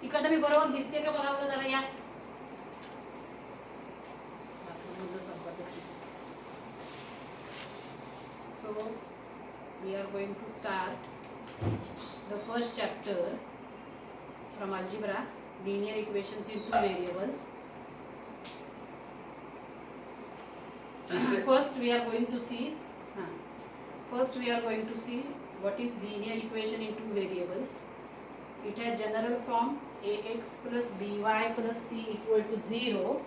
इकडनं मी बरोबर दिसते का बघा बरं जरा या. So we are going to start the first chapter from algebra, linear equations in two variables. First we are going to see what is linear equation in two variables. It has general form ax plus by plus c equal to 0.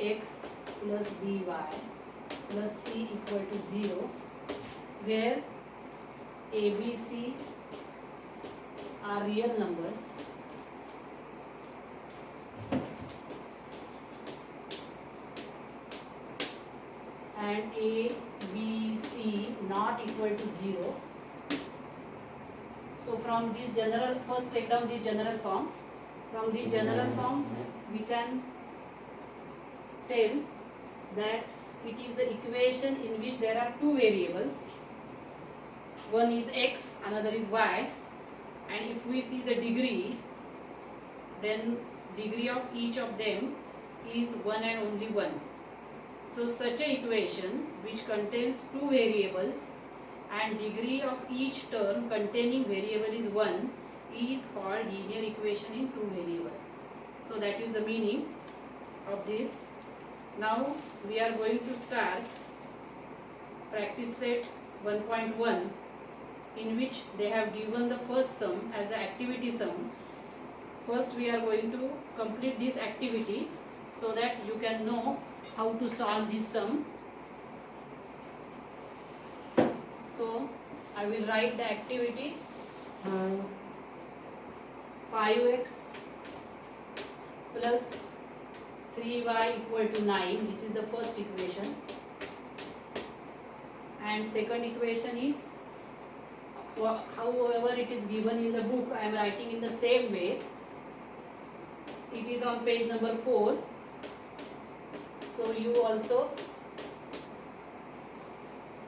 Ax plus by plus c equal to 0, where a, b, c are real numbers and a, b, c not equal to 0. So from this general, first take down the general form. From the general form we can tell that it is the equation in which there are two variables. One is x, another is y, and if we see the degree, then degree of each of them is 1 and only 1. So such a equation which contains two variables and degree of each term containing variable is 1 is called linear equation in two variable. So that is the meaning of this. Now we are going to start practice set 1.1, in which they have given the first sum as an activity sum. First we are going to complete this activity so that you can know how to solve this sum. So I will write the activity. 5x plus 3y equal to 9. This is the first equation. And second equation is, however it is given in the book, I am writing in the same way. It is on page number 4. So you also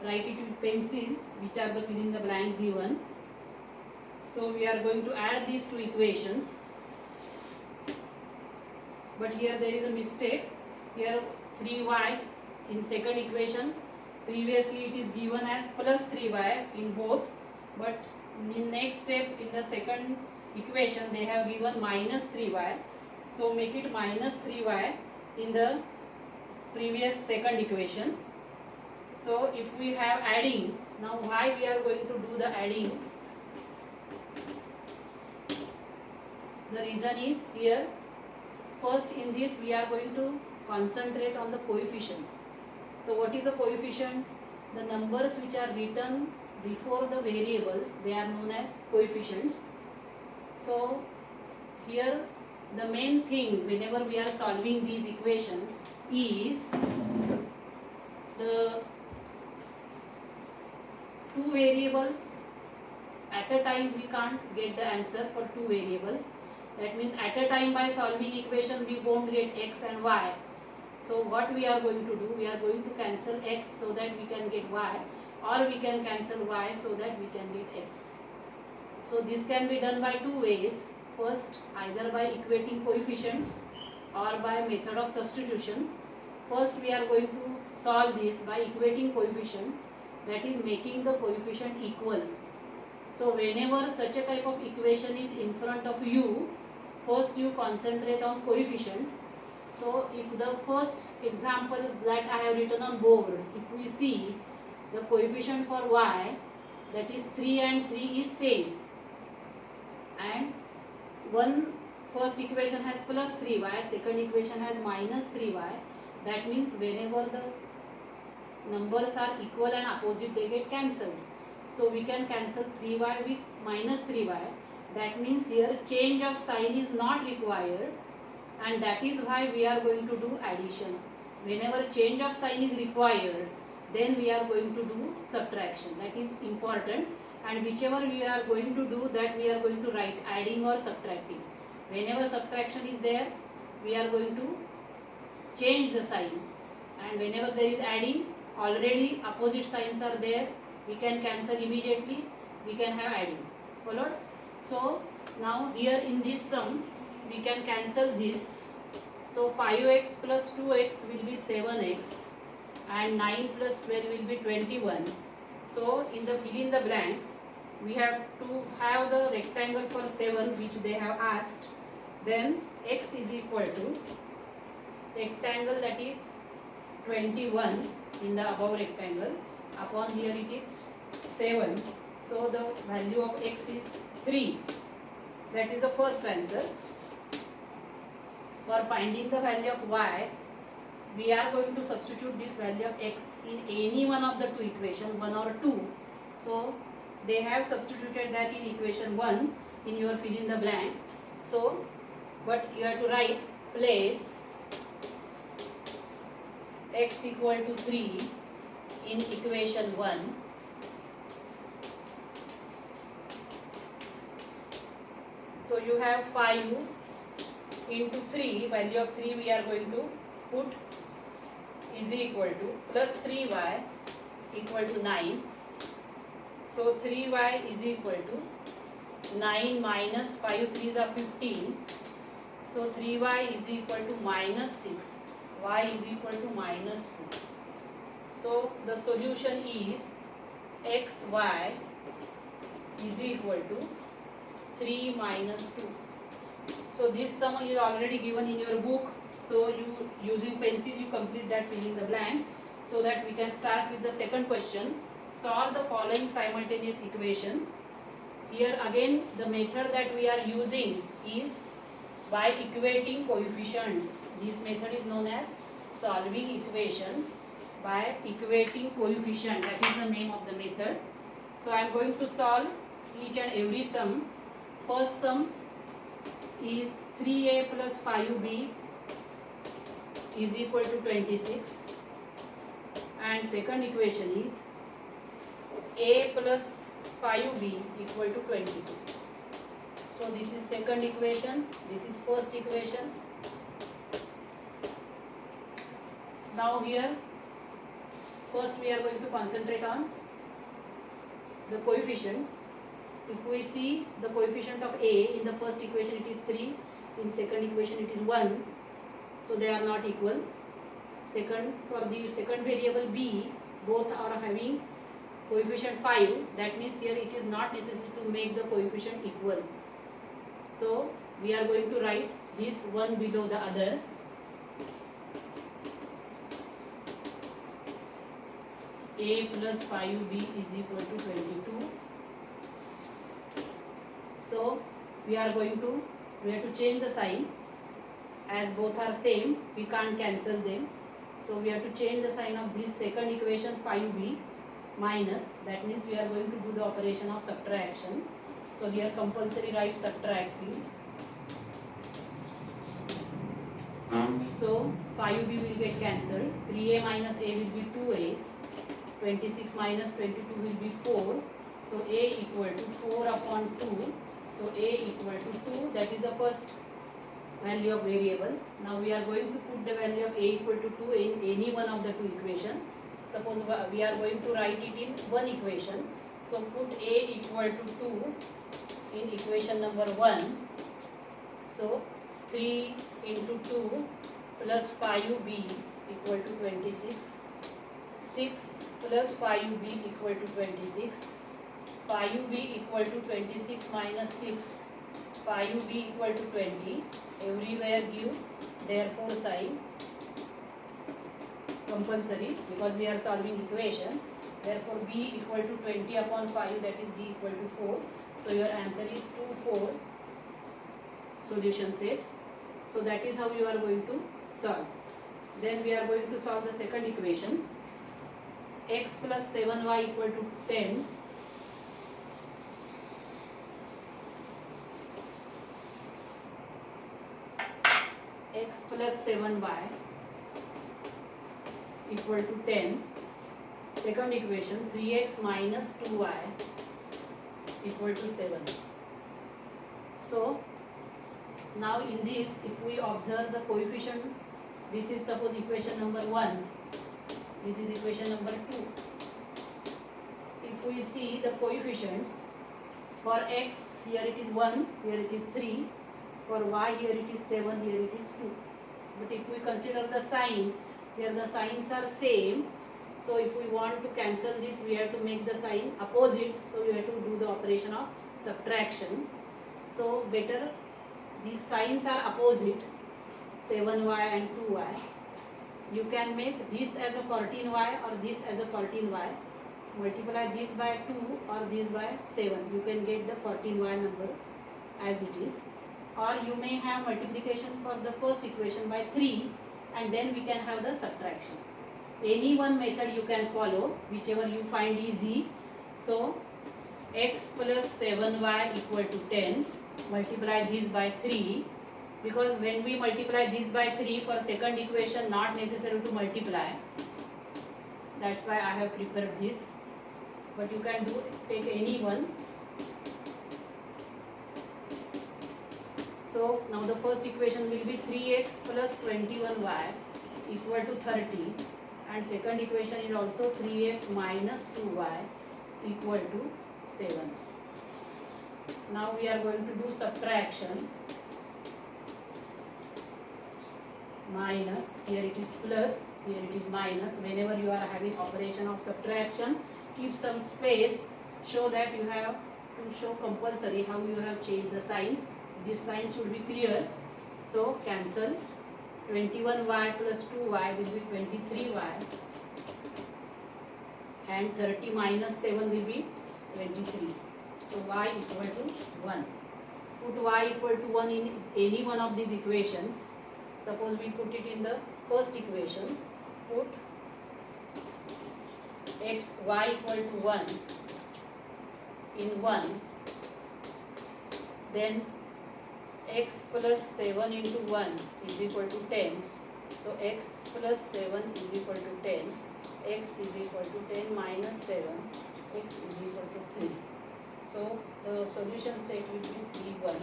write it with pencil, which are the fill in the blanks given. So we are going to add these two equations. But here there is a mistake. Here 3y in second equation, previously it is given as plus 3y in both, but in next step in the second equation they have given minus 3y. So make it minus 3y in the previous second equation. So if we have adding, now why we are going to do the adding? The reason is here, first in this we are going to concentrate on the coefficient. So what is a coefficient? The numbers which are written before the variables, they are known as coefficients. So here the main thing whenever we are solving these equations is the two variables. At a time we can't get the answer for two variables. That means at a time by solving equation we won't get x and y. So what we are going to do, we are going to cancel x so that we can get y, or we can cancel y so that we can get x. So this can be done by two ways. First, either by equating coefficients or by method of substitution. First we are going to solve this by equating coefficient, that is making the coefficient equal. So whenever such a type of equation is in front of you, first you concentrate on coefficient. So if the first example that I have written on board, if we see the coefficient for y, that is 3 and 3 is same, and one first equation has plus 3y, second equation has minus 3y. That means whenever the numbers are equal and opposite, they get cancelled. So we can cancel 3y with minus 3y. That means here change of sign is not required, and that is why we are going to do addition. Whenever change of sign is required, then we are going to do subtraction. That is important, and whichever we are going to do, that we are going to write adding or subtracting. Whenever subtraction is there, we are going to change the sign, and whenever there is adding, already opposite signs are there, we can cancel immediately, we can have adding. Followed? So now here in this sum we can cancel this. So 5x plus 2x will be 7x and 9 plus 12 will be 21. So in the fill in the blank, we have to have the rectangle for 7 which they have asked. Then x is equal to rectangle, that is 21 in the above rectangle, upon here it is 7. So the value of x is 3. That is the first answer. For finding the value of y, we are going to substitute this value of x in any one of the two equations, 1 or 2. So they have substituted that in equation 1 in your fill in the blank. So but you have to write place x equal to 3 in equation 1. So you have 5 into 3, value of 3 we are going to put is equal to plus 3y equal to 9. So 3y is equal to 9 minus 5 3s are 15. So 3y is equal to minus 6. Y is equal to minus 2. So the solution is xy is equal to 3 minus 2. So this sum is already given in your book. So you using pencil you complete that fill in the blank, so that we can start with the second question. Solve the following simultaneous equation. Here again the method that we are using is by equating coefficients. This method is known as solving equation by equating coefficient. That is the name of the method. So I am going to solve each and every sum. First sum is 3a plus 5b is equal to 26, and second equation is a plus 5b equal to 22. So this is second equation, this is first equation. Now here first we are going to concentrate on the coefficient. If we see the coefficient of a, in the first equation it is 3, in second equation it is 1, so they are not equal. Second, for the second variable b, both are having coefficient 5, that means here it is not necessary to make the coefficient equal. So we are going to write this one below the other. A plus 5b is equal to 22. So we have to change the sign, as both are same we can't cancel them. So we have to change the sign of this second equation 5b minus, that means we are going to do the operation of subtraction. So here compulsory write subtracting. So 5b will get cancelled, 3a minus a will be 2a, 26 minus 22 will be 4. So a equal to 4 upon 2. So a equal to 2, that is the first value of variable. Now we are going to put the value of a equal to 2 in any one of the two equations. Suppose we are going to write it in one equation. So put a equal to 2 in equation number 1. So 3 into 2 plus 5b equal to 26. 6 plus 5b equal to 26. 5b equal to 26 minus 6. 5b equal to 20. Everywhere give therefore sign. Compulsory, because we are solving equation. Therefore b equal to 20 upon 5, that is b equal to 4. So your answer is 2, 4. Solution set. So that is how you are going to solve. Then we are going to solve the second equation. X plus 7y equal to 10. X plus 7y equal to 10. Second equation, 3x minus 2y equal to 7. So Now in this, if we observe the coefficient, this is suppose equation number 1, this is equation number 2. If we see the coefficients, for x here it is 1, here it is 3, for y here it is 7, here it is 2. But if we consider the sign, here the signs are same. So if we want to cancel this, we have to make the sign opposite. So you have to do the operation of subtraction. So better these signs are opposite, 7y and 2y. You can make this as a 14y or this as a 14y. Multiply this by 2 or this by 7. You can get the 14y number as it is. Or you may have multiplication for the first equation by 3 and then we can have the subtraction. Any one method you can follow, whichever you find easy. So x plus 7y equal to 10. Multiply this by 3. Because when we multiply this by 3 for second equation, not necessary to multiply. That's why I have prepared this. But you can take any one. So now the first equation will be 3x plus 21y equal to 30. And second equation is also 3x minus 2y equal to 7. Now we are going to do subtraction. Minus, here it is plus, here it is minus. Whenever you are having operation of subtraction, keep some space, show that you have to show compulsory how you have changed the signs. This sign should be clear. So cancel. 21y plus 2y will be 23y and 30 minus 7 will be 23. So y equal to 1. Put y equal to 1 in any one of these equations. Suppose we put it in the first equation. Put y equal to 1 in 1. Then x plus 7 into 1 is equal to 10. So x plus 7 is equal to 10. X is equal to 10 minus 7. X is equal to 3. So the solution set will be 3, 1.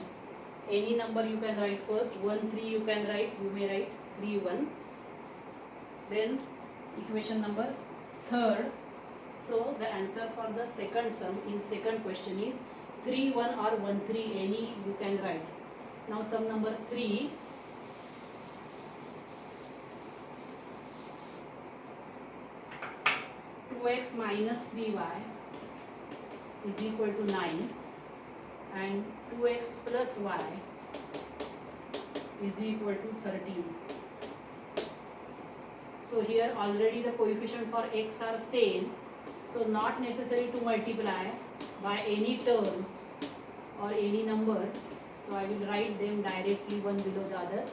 Any number you can write first. 1, 3 you can write. You may write 3, 1. Then equation number 3rd. So the answer for the second sum in second question is 3, 1 or 1, 3. Any you can write. Now sum number 3. X minus 3y is equal to 9 and 2x plus y is equal to 13. So here already the coefficient for x are same, so not necessary to multiply by any term or any number. So I will write them directly one below the other.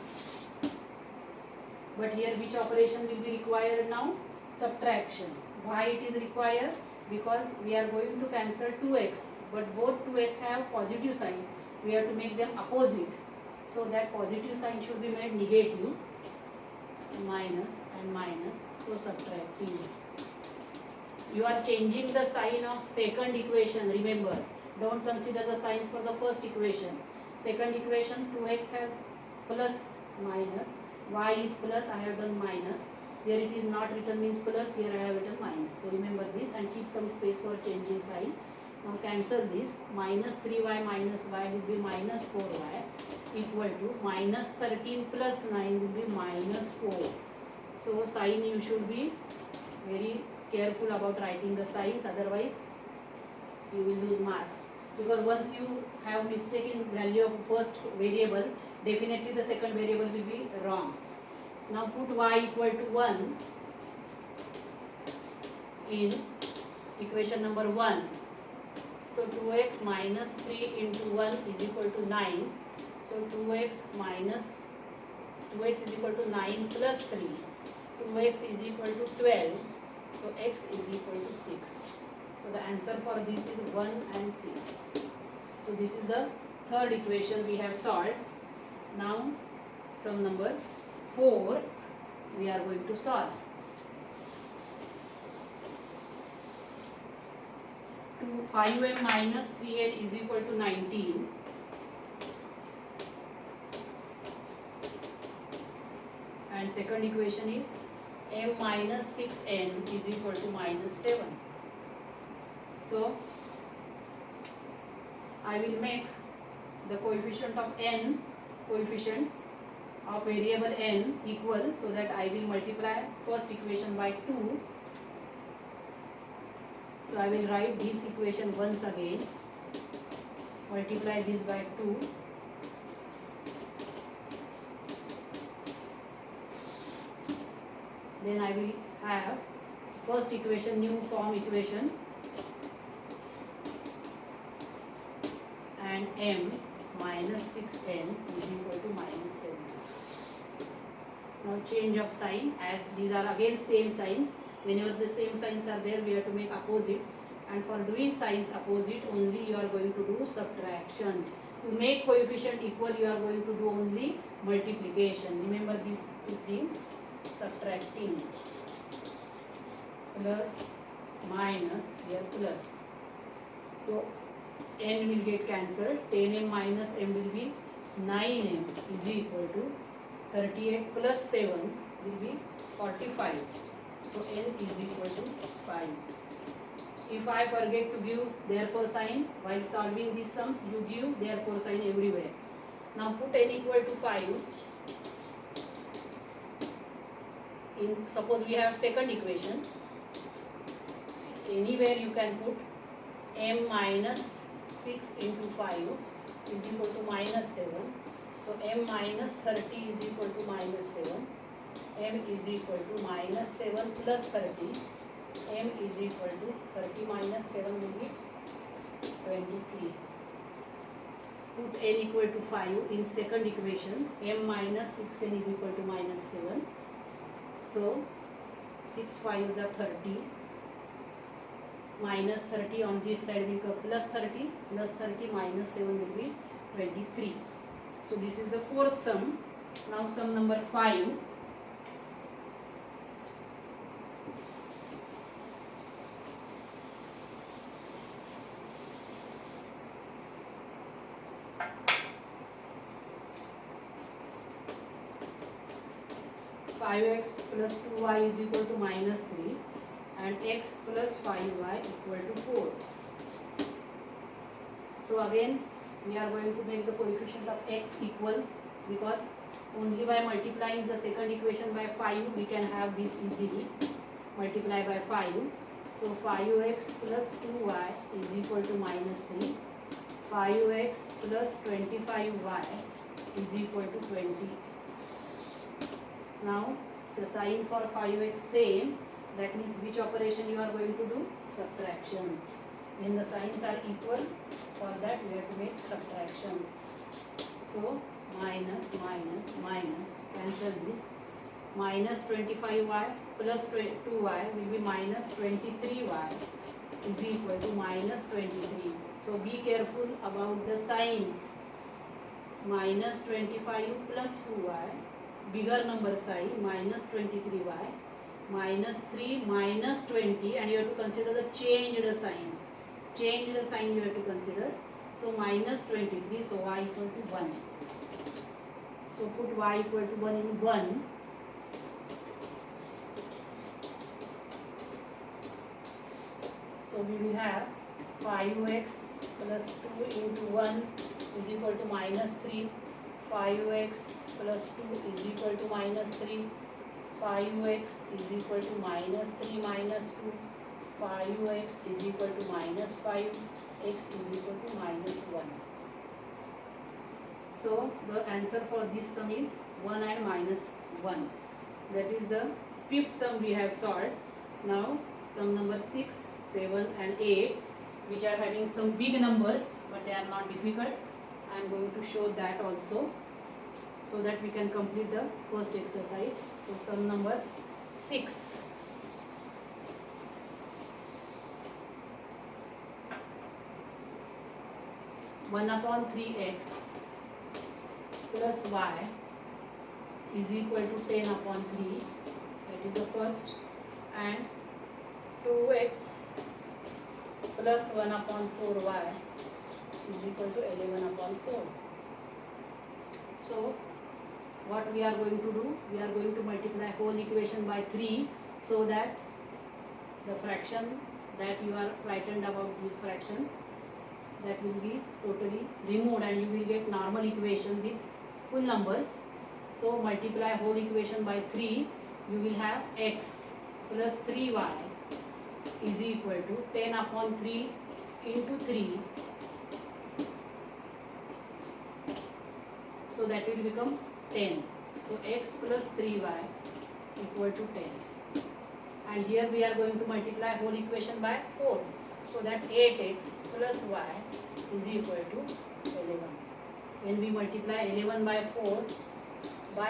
But here which operation will be required now? Subtraction. Why it is required? Because we are going to cancel 2x, but both 2x have positive sign. We have to make them opposite. So that positive sign should be made negative. Minus and minus. So subtracting. You are changing the sign of second equation. Remember, don't consider the signs for the first equation. Second equation, 2x has plus minus. Y is plus, I have done minus. Here it is not written means plus, here I have written minus. So remember this and keep some space for changing sign. Now cancel this. Minus 3y minus y will be minus 4y equal to minus 13 plus 9 will be minus 4. So sign you should be very careful about writing the signs, otherwise you will lose marks. Because once you have mistaken value of first variable, definitely the second variable will be wrong. Now put y equal to 1 in equation number 1. So 2x minus 3 into 1 is equal to 9. So 2x is equal to 9 plus 3. 2x is equal to 12. So x is equal to 6. So the answer for this is 1 and 6. So this is the third equation we have solved. Now sum number 4 we are going to solve. 5m minus 3n is equal to 19. and second equation is m minus 6n is equal to minus 7. So I will make the coefficient of n, coefficient of variable n equal, so that I will multiply first equation by 2. So I will write this equation once again, multiply this by 2. Then I will have first equation, new form equation, and m minus 6n is equal to minus 7. Now change of sign, as these are again same signs. Whenever the same signs are there, we have to make opposite, and for doing signs opposite only you are going to do subtraction. To make coefficient equal you are going to do only multiplication. Remember these two things, subtracting, plus minus, here plus. So n will get cancelled, 10m minus m will be 9m is equal to 38 plus 7 will be 45. So n is equal to 5. If I forget to give therefore sign while solving these sums, you give therefore sign everywhere. Now put n equal to 5. Suppose we have second equation, anywhere you can put m minus 6 into 5 is equal to minus 7. So m minus 30 is equal to minus 7. M is equal to minus 7 plus 30. M is equal to 30 minus 7 will be 23. Put n equal to 5 in second equation. M minus 6n is equal to minus 7. So 6 5s are 30. Minus 30 on this side will come plus 30. Plus 30 minus 7 will be 23. So this is the fourth sum. Now sum number 5. x plus 2y is equal to minus 3 and x plus 5y equal to 4. So again we are going to make the coefficient of x equal, because only by multiplying the second equation by 5 we can have this easily. Multiply by 5. So 5x plus 2y is equal to minus 3. 5x plus 25y is equal to 20. Now the sign for 5x same, that means which operation you are going to do? Subtraction. When the signs are equal, for that we have to make subtraction. So minus minus minus, cancel this. Minus 25y plus 2y will be minus 23y is equal to minus 23. So be careful about the signs. Minus 25 plus 2y, bigger number sign, minus 23y, minus 3 minus 20, and you have to consider the changed sign. Changed sign you have to consider. So minus 23, so y equal to 1. So put y equal to 1 in 1. So we will have 5x plus 2 into 1 is equal to minus 3. 5x plus 2 is equal to minus 3. 5x is equal to minus 3 minus 2. 5x is equal to minus 5. X is equal to minus 1. So the answer for this sum is 1 and minus 1. That is the fifth sum we have solved. Now sum number 6, 7 and 8, which are having some big numbers but they are not difficult. I am going to show that also, so that we can complete the first exercise. So sum number 6. One upon 3x plus y is equal to 10 upon 3. That is the first. And 2x plus 1 upon 4y is equal to 11 upon 4. So what we are going to do? We are going to multiply whole equation by 3 so that the fraction that you are frightened about these fractions, that will be totally removed and you will get normal equation with full numbers. So multiply whole equation by 3, you will have x plus 3y is equal to 10 upon 3 into 3. So that will become 10. So x plus 3y equal to 10. And here we are going to multiply whole equation by 4. So that 8x plus y is equal to 11. When we multiply 11 by 4, we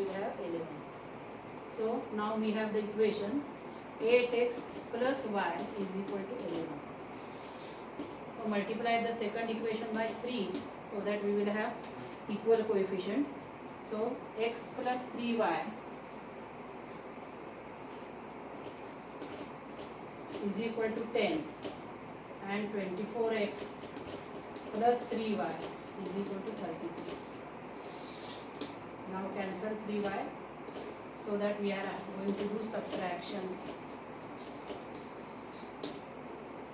will have 11. So now we have the equation 8x plus y is equal to 11. So multiply the second equation by 3 so that we will have equal coefficient. So x plus 3y is equal to 10 and 24x plus 3y is equal to 33. Now cancel 3y so that we are going to do subtraction.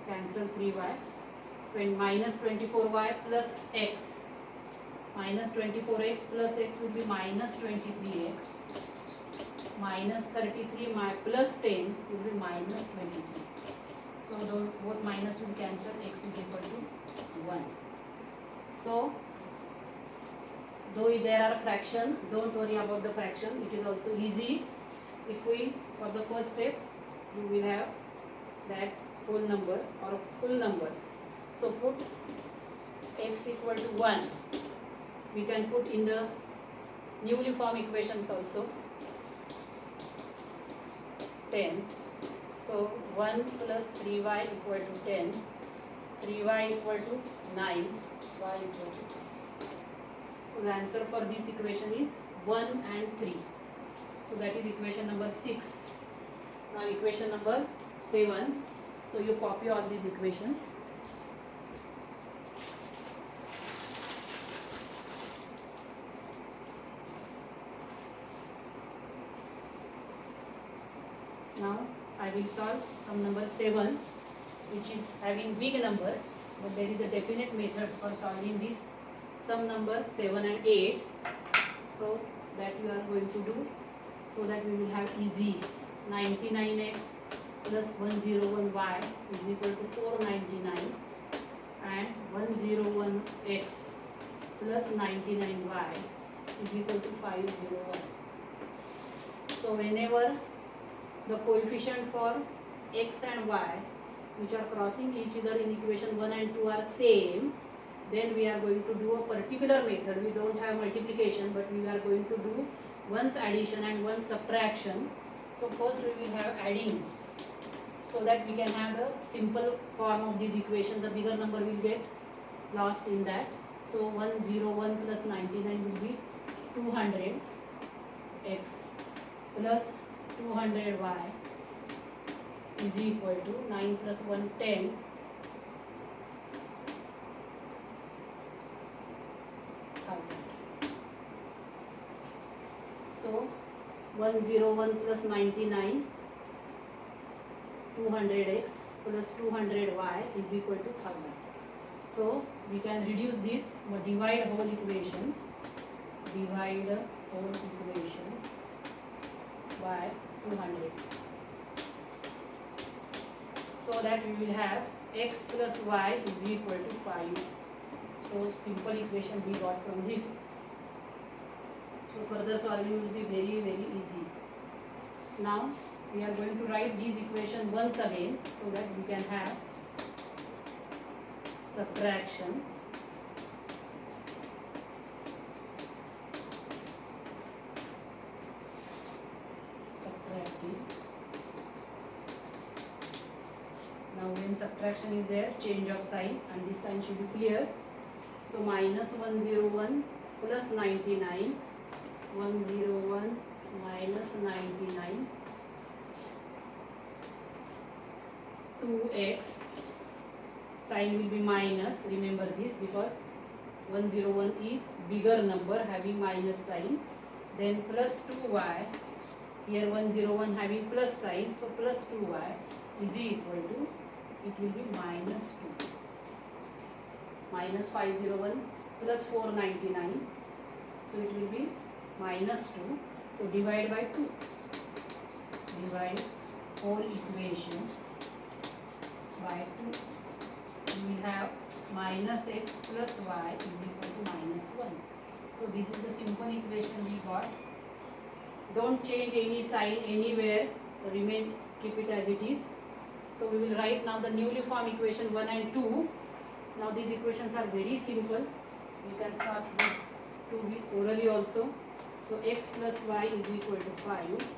Cancel 3y. When minus 24y plus x, minus 24x plus x will be minus 23x, minus 33 plus 10 will be minus 23. So both minus will cancel, x is equal to 1. So though there are fraction, don't worry about the fraction, it is also easy. If we, for the first step, you will have that whole number or full numbers. So put x equal to 1. We can put in the newly formed equations also 10. So 1 plus 3y equal to 10, 3y equal to 9, y equal to 2. So the answer for this equation is 1 and 3. So that is equation number 6. Now equation number 7. So you copy all these equations. Now I will solve sum number 7, which is having big numbers, but there is a definite methods for solving this sum number 7 and 8. So that you are going to do, so that we will have easy. 99x plus 101y is equal to 499 and 101x plus 99y is equal to 501. So whenever the coefficient for x and y which are crossing each other in equation 1 and 2 are same, then we are going to do a particular method. We don't have multiplication, but we are going to do once addition and once subtraction. So first we will have adding, so that we can have the simple form of this equation. The bigger number will get lost in that. So 101 plus 99 will be 200x plus 200y is equal to 9 plus 1 10. So 101 plus 99, 200x plus 200y is equal to 1000. So we can reduce this, divide whole equation by 200. So that we will have x plus y is equal to 5. So simple equation we got from this. So further solving will be very, very easy. Now we are going to write these equation once again so that we can have subtraction. Subtracting. Now when subtraction is there, change of sign, and this sign should be clear. So minus 101 plus 99, 101 minus 99, 2x, sign will be minus, remember this, because 101 is bigger number having minus sign, then plus 2y, here 101 having plus sign, so plus 2y is equal to, it will be minus 2, minus 501 plus 499, so it will be minus 2, so divide by 2, divide whole equation by 2, we have minus x plus y is equal to minus 1. So this is the simple equation we got. Don't change any sign anywhere, remain, keep it as it is. So we will write now the newly formed equation 1 and 2. Now these equations are very simple. We can solve this orally also. So x plus y is equal to 5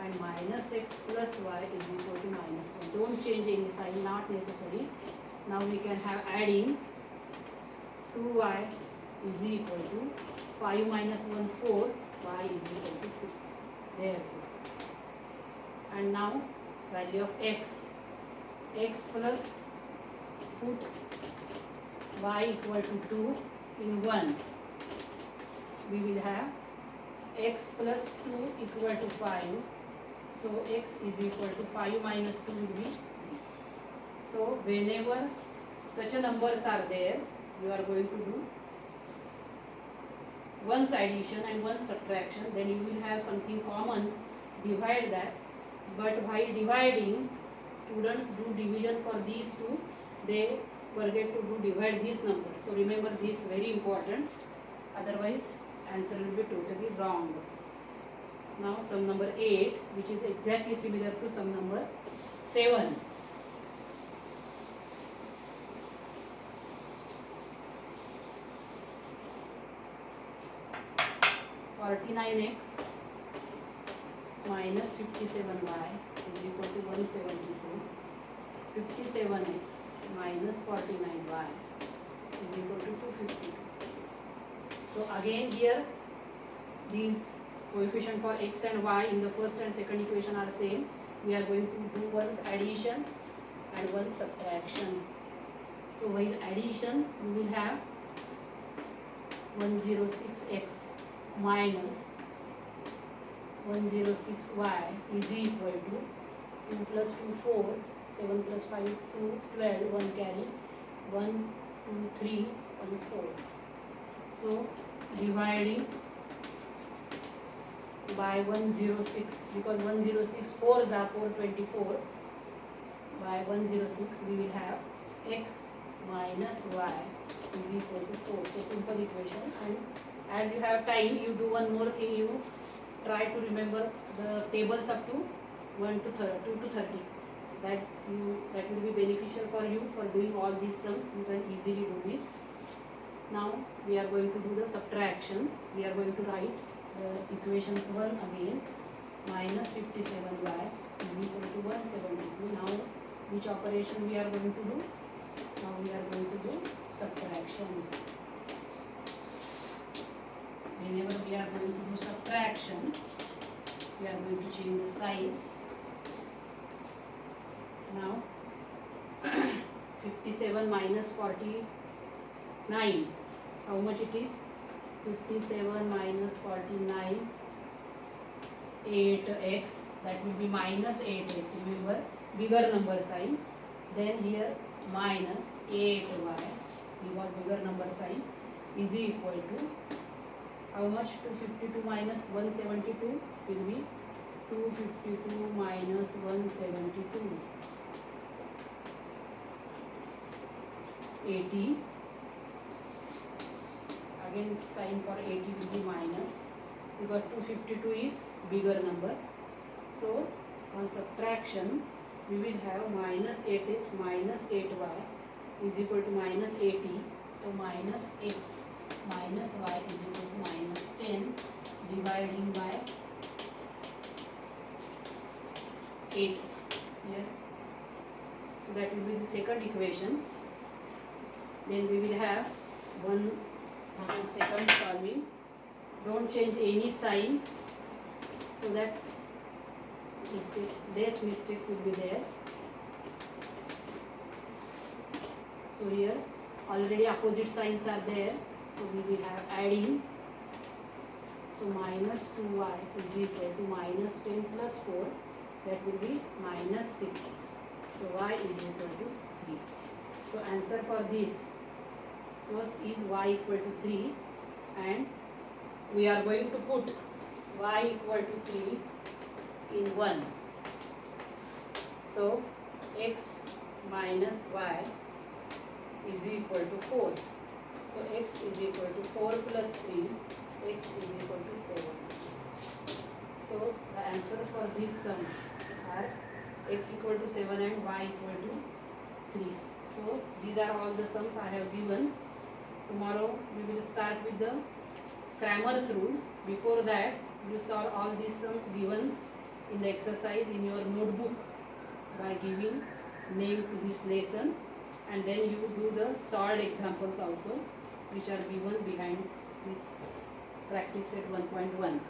and minus x plus y is equal to minus 1. Don't change any sign, not necessary. Now we can have adding 2y is equal to 5 minus 1 4, y is equal to 2. Therefore, and now value of x plus put y equal to 2 in 1, we will have x plus 2 equal to 5, so x is equal to 5 minus 2 will be 3. So whenever such a numbers are there, you are going to do once addition and once subtraction, then you will have something common, divide that. But while dividing, students do division for these two, they forget to do divide this number. So remember this, very important, otherwise answer will be totally wrong. Now sum number 8, which is exactly similar to sum number 7. (49x minus 57y is equal to 172). 57x minus 49y is equal to 252. So again here these coefficient for x and y in the first and second equation are same. We are going to do once addition and once subtraction. So while addition we will have 106x minus 106y is equal to 2 plus 2 4, 7 plus 5 2, 12, 1 carry, 1 2 3 1 4. So dividing by 106, because 106 4s are 424, by 106 we will have x minus y is equal to 4. So simple equation. And as you have time, you do one more thing, you try to remember the tables up to 1 to 2 to 30. That will be beneficial for you for doing all these sums. You can easily do this. Now we are going to do the subtraction. We are going to write the equations 1 again. Minus 57y is equal to 172. Now which operation we are going to do? Now we are going to do subtraction. Whenever we are going to do subtraction, we are going to change the signs. Now 57 minus 49, how much it is? 57 minus 49, 8x, that will be minus 8x, remember bigger number sign. Then here minus 8y, because bigger number sign, is equal to how much? 252 minus 172 will be 252 minus 172, 80. Again sign for 80 will be minus, because 252 is bigger number. So on subtraction we will have minus 8x minus 8y is equal to minus 80. So minus x minus y is equal to minus 10, dividing by 8 here. So that will be the second equation. Then we will have one second solving. Don't change any sign, so that less mistakes will be there. So here already opposite signs are there, So we will have adding. So minus 2y is equal to minus 10 plus 4, that will be minus 6. So y is equal to 3. So answer for this first is y equal to 3, and we are going to put y equal to 3 in 1. So x minus y is equal to 4. So x is equal to 4 plus 3, x is equal to 7. So the answers for this sum are x equal to 7 and y equal to 3. So these are all the sums I have given. Tomorrow we will start with the Cramer's rule. Before that, you solve all these sums given in the exercise in your notebook by giving name to this lesson, and then you do the solved examples also, which are given behind this practice set 1.1.